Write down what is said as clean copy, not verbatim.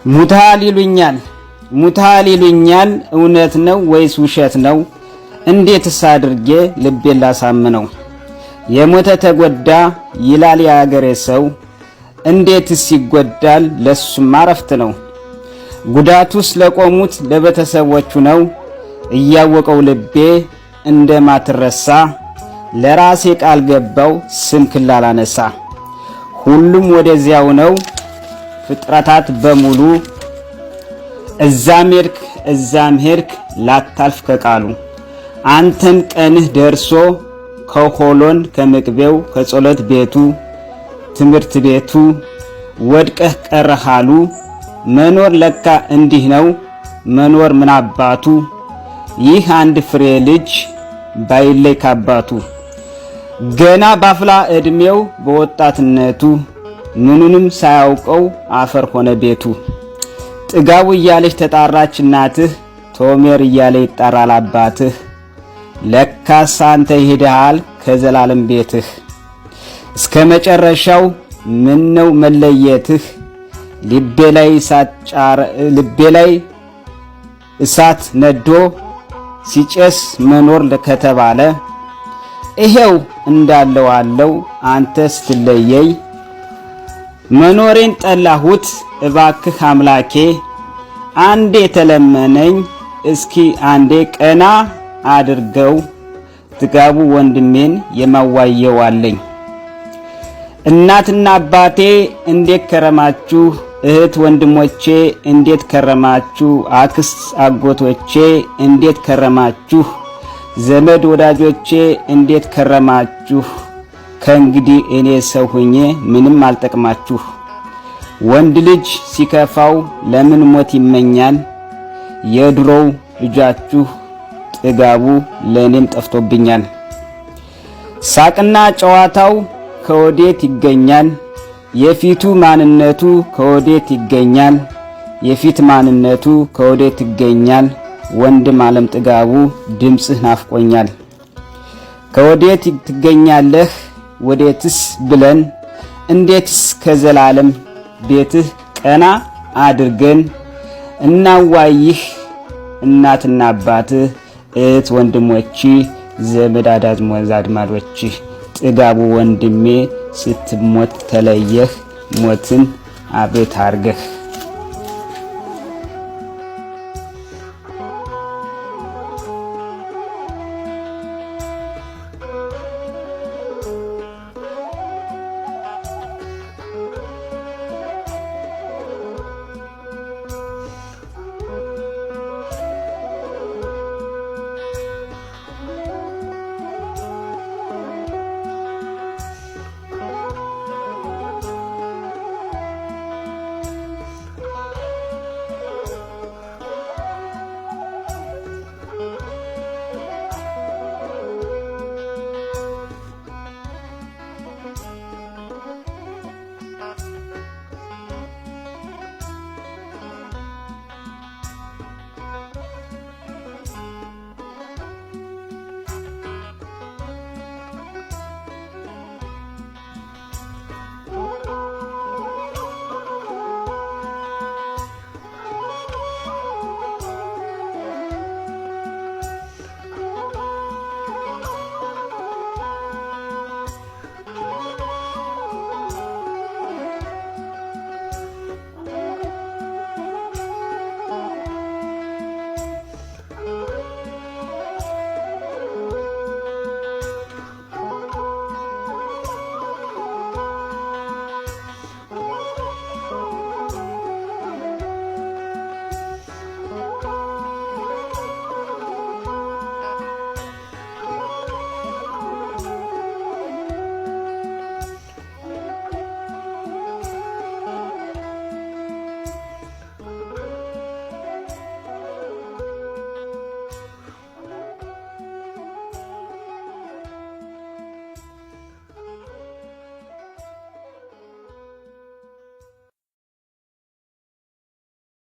ሙታል ይሉኛል እውነት ነው ወይስ ውሸት ነው? እንዴትስ አድርጌ ልቤን ላሳምነው? የሞተ ተጎዳ ይላል የአገሬ ሰው፣ እንዴትስ ይጎዳል ለሱም አረፍት ነው። ጉዳቱስ ለቆሙት ለቤተሰቦቹ ነው፣ እያወቀው ልቤ እንደማትረሳ ለራሴ ቃል ገባው ስምክን ላላነሳ። ሁሉም ወደዚያው ነው ፍጥረታት በሙሉ፣ እዛም ሄድክ ላታልፍ ከቃሉ። አንተን ቀንህ ደርሶ ከሆሎን ከመቅቤው ከጸሎት ቤቱ ትምህርት ቤቱ ወድቀህ ቀረሃሉ። መኖር ለካ እንዲህ ነው መኖር ምን አባቱ፣ ይህ አንድ ፍሬ ልጅ ባይለይ ካባቱ። ገና ባፍላ ዕድሜው በወጣትነቱ ምኑንም ሳያውቀው አፈር ሆነ ቤቱ። ጥጋቡ እያለች ተጣራች እናትህ፣ ቶሜር እያለ ይጣራል አባትህ። ለካስ አንተ ይሄዳል ከዘላለም ቤትህ። እስከ መጨረሻው ምን ነው መለየትህ? ልቤ ላይ እሳት ነዶ ሲጨስ መኖር ከተባለ፣ ይሄው እንዳለው አለው አንተ ስትለየይ። መኖሬን ጠላሁት እባክህ አምላኬ፣ አንዴ ተለመነኝ እስኪ አንዴ ቀና አድርገው። ጥጋቡ ወንድሜን የማዋየው አለኝ። እናትና አባቴ እንዴት ከረማችሁ? እህት ወንድሞቼ እንዴት ከረማችሁ? አክስት አጎቶቼ እንዴት ከረማችሁ? ዘመድ ወዳጆቼ እንዴት ከረማችሁ? ከእንግዲህ እኔ ሰው ሆኜ ምንም አልጠቅማችሁ። ወንድ ልጅ ሲከፋው ለምን ሞት ይመኛል? የድሮው ልጃችሁ ጥጋቡ ለኔም ጠፍቶብኛል። ሳቅና ጨዋታው ከወዴት ይገኛል? የፊቱ ማንነቱ ከወዴት ይገኛል? የፊት ማንነቱ ከወዴት ይገኛል? ወንድም ዓለም ጥጋቡ ድምጽህ ናፍቆኛል። ከወዴት ትገኛለህ ወዴትስ ብለን፣ እንዴትስ ከዘላለም ቤትህ ቀና አድርገን እናዋይህ። እናትና አባትህ እህት ወንድሞች ዘመድ አዝማዶች ጥጋቡ ወንድሜ ስትሞት ተለየህ፣ ሞትን አብረት አርገህ